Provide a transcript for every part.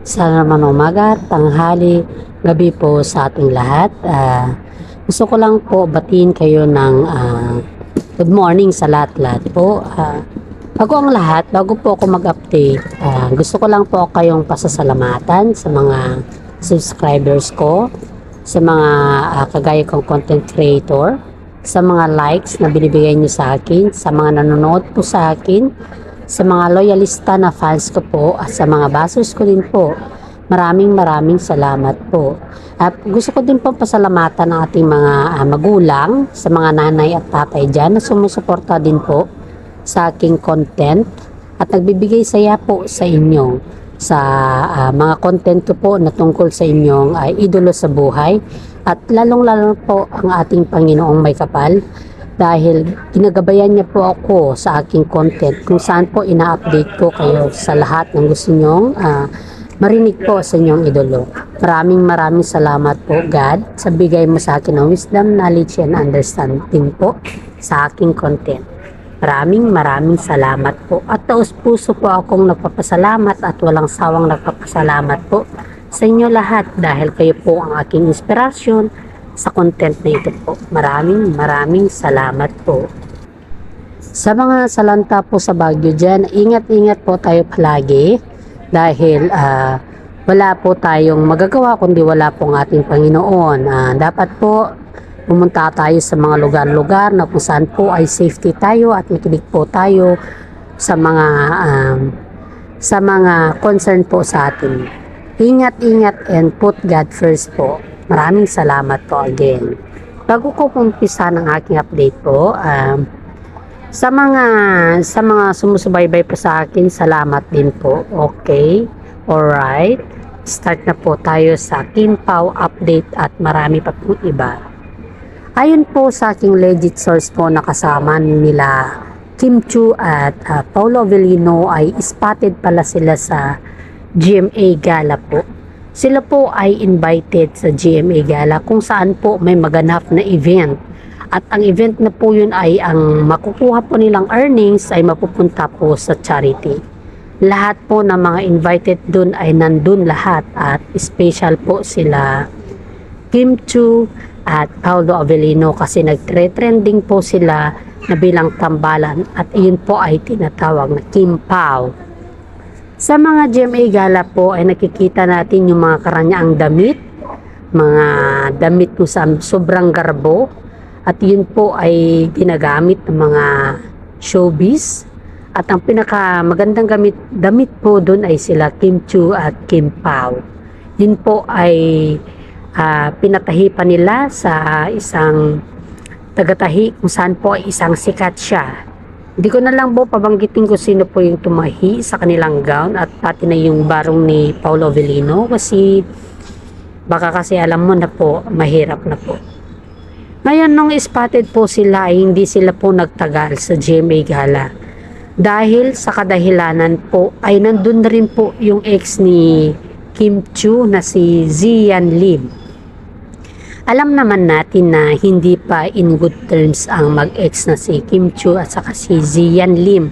Sana naman umaga, tanghali, gabi po sa ating lahat. Gusto ko lang po batiin kayo ng good morning sa lahat-lahat po. Bago ang lahat, bago po ako mag-update, gusto ko lang po kayong pasasalamatan sa mga subscribers ko, sa mga kagaya kong content creator, sa mga likes na binibigay niyo sa akin, sa mga nanonood po sa akin, sa mga loyalista na fans ko po at sa mga basers ko din po. Maraming salamat po. At gusto ko din po pasalamatan ang ating mga magulang, sa mga nanay at tatay dyan na sumusuporta din po sa aking content at nagbibigay saya po sa inyo sa mga content ko po na tungkol sa inyong idolo sa buhay at lalong-lalo po ang ating Panginoong may kapal dahil ginagabayan niya po ako sa aking content kung saan po ina-update ko kayo sa lahat ng gusto nyong marinig po sa inyong idolo. Maraming salamat po God sa bigay mo sa akin ng wisdom, knowledge and understanding po sa aking content. Maraming salamat po at taos puso po akong nagpapasalamat at walang sawang nagpapasalamat po sa inyo lahat dahil kayo po ang aking inspirasyon sa content na ito po. Maraming salamat po. Sa mga salanta po sa Baguio dyan, ingat po tayo palagi dahil wala po tayong magagawa kundi wala po ang ating Panginoon. Dapat po pumunta tayo sa mga lugar-lugar na kung saan po ay safety tayo at makinig po tayo sa mga concern po sa atin. Ingat and put God first po. Maraming salamat po again. Bago ko umpisa ng aking update po, sa mga sumusubaybay po sa akin, salamat din po. Okay, alright. Start na po tayo sa Kim Pao update at marami pa po iba. Ayon po sa aking legit source po na kasama nila Kim Chu at Paolo Avellino ay spotted pala sila sa GMA Gala po. Sila po ay invited sa GMA Gala kung saan po may maganap na event. At ang event na po yun ay ang makukuha po nilang earnings ay mapupunta po sa charity. Lahat po ng mga invited dun ay nandun lahat at special po sila Kim Chu at Paolo Avellino kasi nagtre-trending po sila na bilang tambalan at iyon po ay tinatawag na Kim Pao. Sa mga GMA Gala po ay nakikita natin yung mga karanyaang damit, mga damit po sa sobrang garbo at yun po ay ginagamit ng mga showbiz at ang pinakamagandang damit po doon ay sila Kim Chu at Kim Pao. Yun po ay pinatahi pa nila sa isang tagatahi kung saan po ay isang sikat siya. Hindi ko na lang po pabanggitin kung sino po yung tumahi sa kanilang gown at pati na yung barong ni Paolo Avellino kasi baka kasi alam mo na po, mahirap na po. Ngayon nung spotted po sila ay hindi sila po nagtagal sa GMA Gala dahil sa kadahilanan po ay nandun na rin po yung ex ni Kim Chu na si Zian Lim. Alam naman natin na hindi pa in good terms ang mag-ex na si Kim Chu at saka si Zian Lim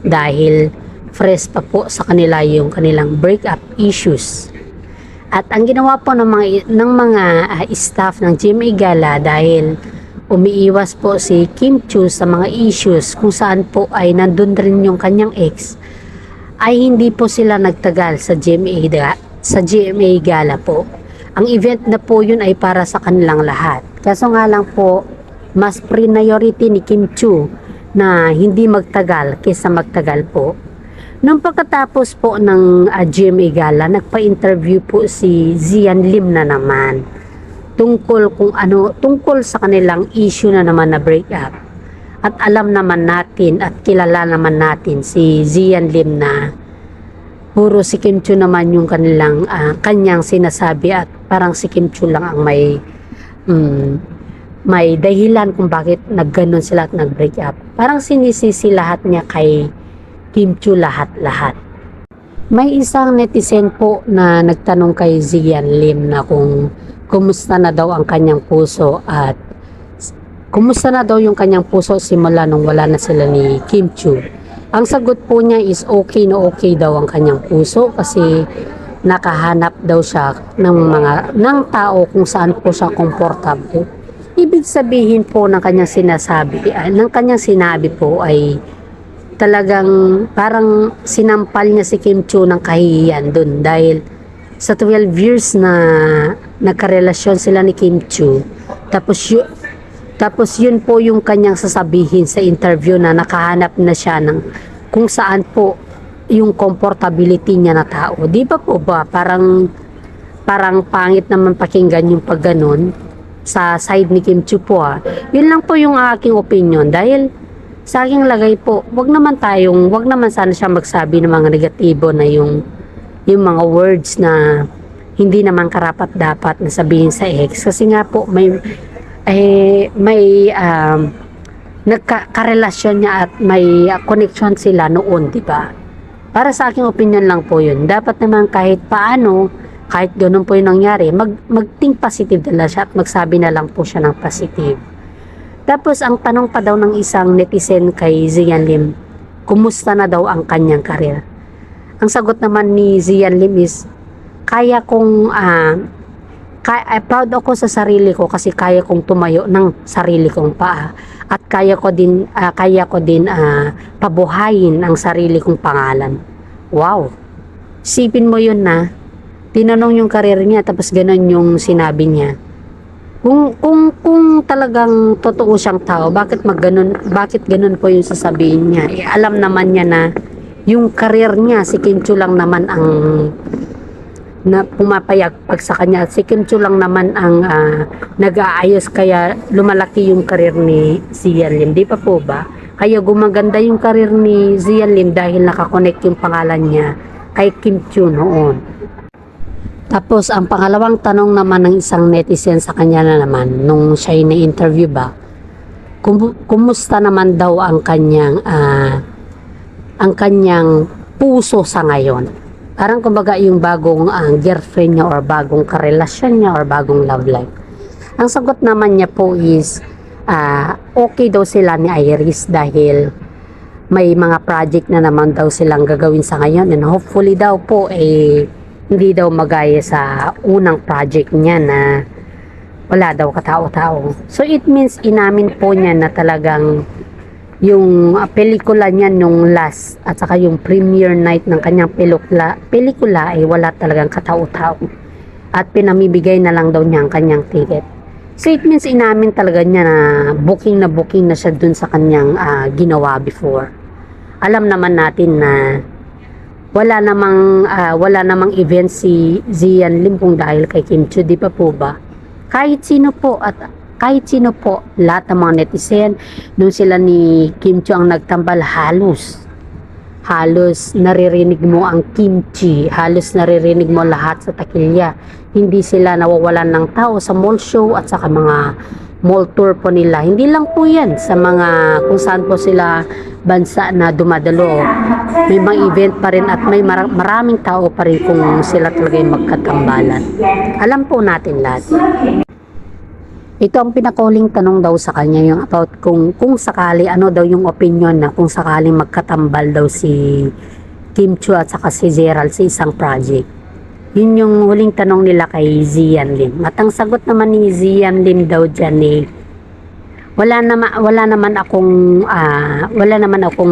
dahil fresh pa po sa kanila yung kanilang breakup issues. At ang ginawa po ng mga staff ng GMA Gala dahil umiiwas po si Kim Chu sa mga issues kung saan po ay nandun rin yung kanyang ex ay hindi po sila nagtagal sa GMA Gala po. Ang event na po yun ay para sa kanilang lahat. Kaso nga lang po, mas priority ni Kim Chu na hindi magtagal kaysa magtagal po. Nung pagkatapos po ng GMA Gala, nagpa-interview po si Zian Lim na naman tungkol sa kanilang issue na naman na breakup. At alam naman natin at kilala naman natin si Zian Lim na puro si Kim Chu naman yung kanyang sinasabi at parang si Kim Chu lang ang may dahilan kung bakit nagganon sila at nag-break up. Parang sinisisi lahat niya kay Kim Chu lahat. May isang netizen po na nagtanong kay Zian Lim na kung kumusta na daw ang kanyang puso at kumusta na daw yung kanyang puso simula nung wala na sila ni Kim Chu. Ang sagot po niya is okay na okay daw ang kanyang puso kasi nakahanap daw siya ng tao kung saan po siya komportable. Ibig sabihin po ng kanyang sinabi po ay talagang parang sinampal niya si Kim Chiu ng kahihiyan dun dahil sa 12 years na nagkarelasyon sila ni Kim Chiu, tapos yun po yung kanyang sasabihin sa interview na nakahanap na siya ng kung saan po yung comfortability niya na tao. Di ba po ba? Parang pangit naman pakinggan yung pag ganun sa side ni Kim Chiu po ha. Yun lang po yung aking opinion dahil sa aking lagay po, wag naman sana siya magsabi ng mga negatibo na yung mga words na hindi naman karapat dapat na sabihin sa ex kasi nga po may nagkarelasyon niya at may connection sila noon, di ba? Para sa aking opinion lang po yun. Dapat naman kahit paano, kahit ganun po yung nangyari, mag-think positive na siya at magsabi na lang po siya ng positive. Tapos ang tanong pa daw ng isang netizen kay Zian Lim, kumusta na daw ang kanyang karir? Ang sagot naman ni Zian Lim is, proud ako sa sarili ko kasi kaya kong tumayo ng sarili kong paa at kaya ko din pabuhayin ang sarili kong pangalan. Wow! Sipin mo yun na tinanong yung karir niya tapos ganun yung sinabi niya. Kung talagang totoo siyang tao, bakit ganun po yung sasabihin niya? Alam naman niya na yung karir niya, si Kim Chiu lang naman ang na pumapayag pag sa kanya. Si Kim Chiu lang naman ang nag-aayos kaya lumalaki yung karir ni Zian Lim. Di pa po ba? Kaya gumaganda yung karir ni Zian Lim dahil nakakonect yung pangalan niya kay Kim Chiu noon. Tapos ang pangalawang tanong naman ng isang netizen sa kanya na naman nung siya na-interview ba, kumusta naman daw ang kanyang puso sa ngayon? Parang kumbaga yung bagong girlfriend niya or bagong karelasyon niya or bagong love life. Ang sagot naman niya po is okay daw sila ni Iris dahil may mga project na naman daw silang gagawin sa ngayon and hopefully daw po hindi daw magaya sa unang project niya na wala daw katao-tao. So it means inamin po niya na talagang yung pelikula niya nung last at saka yung premiere night ng kanyang pelikula ay wala talagang katao-tao at pinamibigay na lang daw niya ang kanyang ticket. So it means inamin talaga niya na booking na siya dun sa kanyang ginawa before. Alam naman natin na wala namang event si Zian Lim kung dahil kay Kim Chiu, di pa po ba? Kahit sino po, lahat ng mga netizen, nung sila ni Kim Chiu ang nagtambal, halos naririnig mo ang kimchi, halos naririnig mo lahat sa takilya. Hindi sila nawawalan ng tao sa mall show at saka mga mall tour po nila. Hindi lang po yan sa mga kung saan po sila bansa na dumadalo. May mga event pa rin at may maraming tao pa rin kung sila talaga yung magkatambalan. Alam po natin lahat. Ito ang pinakahuling tanong daw sa kanya, yung about kung sakali, ano daw yung opinion na kung sakaling magkatambal daw si Kim Chiu at saka si Gerald sa isang project. Yun yung huling tanong nila kay Zian Lim. At ang sagot naman ni Zian Lim daw dyan wala naman akong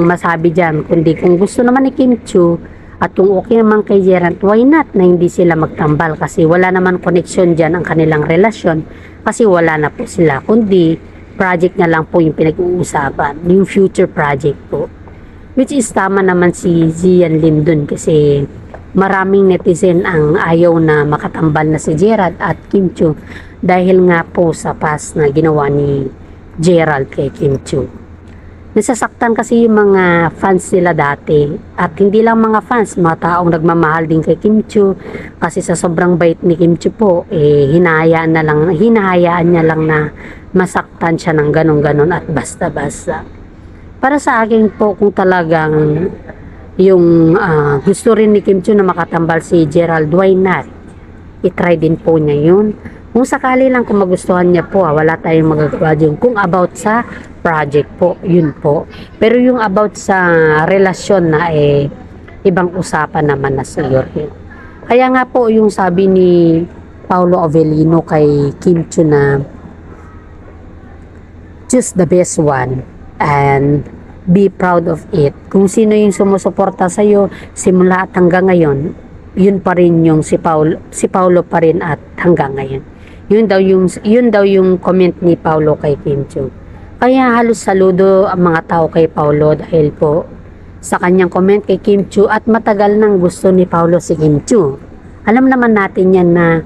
masabi dyan, kundi kung gusto naman ni Kim Chiu at kung okay naman kay Gerald, why not na hindi sila magtambal kasi wala naman connection dyan ang kanilang relasyon kasi wala na po sila, kundi project na lang po yung pinag-uusapan, yung future project po, which is tama naman si Zian Lim dun kasi maraming netizen ang ayaw na makatambal na si Gerald at Kim Chiu dahil nga po sa past na ginawa ni Gerald kay Kim Chiu. Nasasaktan kasi yung mga fans nila dati at hindi lang mga fans, mga taong nagmamahal din kay Kim Chiu kasi sa sobrang bait ni Kim Chiu po hinahayaan niya lang na masaktan siya ng ganon-ganon at basta-basta. Para sa akin po, kung talagang yung gusto rin ni Kim Chiu na makatambal si Gerald, why not? I-try din po niya yun. Kung sakali lang kung magustuhan niya po, wala tayong magagawa dyan. Kung about sa project po, yun po. Pero yung about sa relasyon na ibang usapan naman na siguro. Kaya nga po yung sabi ni Paulo Avellino kay Kim Chiu na choose the best one and be proud of it. Kung sino yung sumusuporta sa iyo simula at hanggang ngayon, yun pa rin yung si Paulo pa rin at hanggang ngayon. Yun daw yung comment ni Paulo kay Kim Chiu. Kaya halos saludo ang mga tao kay Paulo dahil po sa kanyang comment kay Kim Chiu at matagal nang gusto ni Paulo si Kim Chiu. Alam naman natin yan na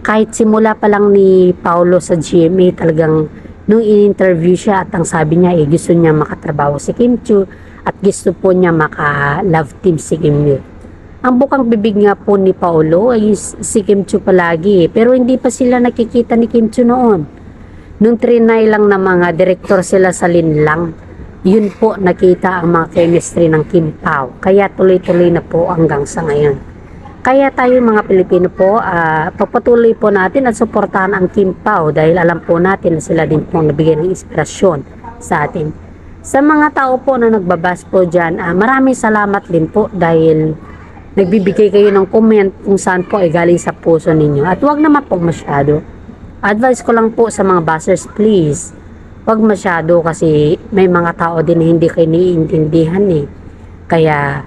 kahit simula pa lang ni Paulo sa GMA talagang nung in-interview siya at ang sabi niya gusto niya makatrabaho si Kim Chiu at gusto po niya maka-love team si Kim Chiu. Ang bukang bibig nga po ni Paulo ay si Kim Chiu palagi pero hindi pa sila nakikita ni Kim Chiu noon. Nung trinay lang na mga direktor sila sa Linlang, yun po nakita ang mga chemistry ng Kim Pao. Kaya tuloy-tuloy na po hanggang sa ngayon. Kaya tayo mga Pilipino po, pagpatuloy po natin at suportahan ang Kim Pao dahil alam po natin na sila din po nabigay ng inspirasyon sa atin. Sa mga tao po na nagbabas po dyan, maraming salamat din po dahil nagbibigay kayo ng comment kung saan po ay galing sa puso ninyo. At huwag naman po masyado. Advice ko lang po sa mga bashers, please, huwag masyado kasi may mga tao din na hindi kayo naiintindihan eh. Kaya,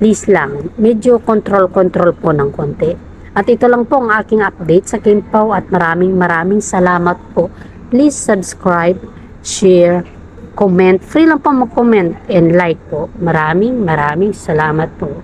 please lang, medyo control po ng konti. At ito lang po ang aking update sa Kim Pao at maraming salamat po. Please subscribe, share, comment. Free lang po mag-comment and like po. Maraming salamat po.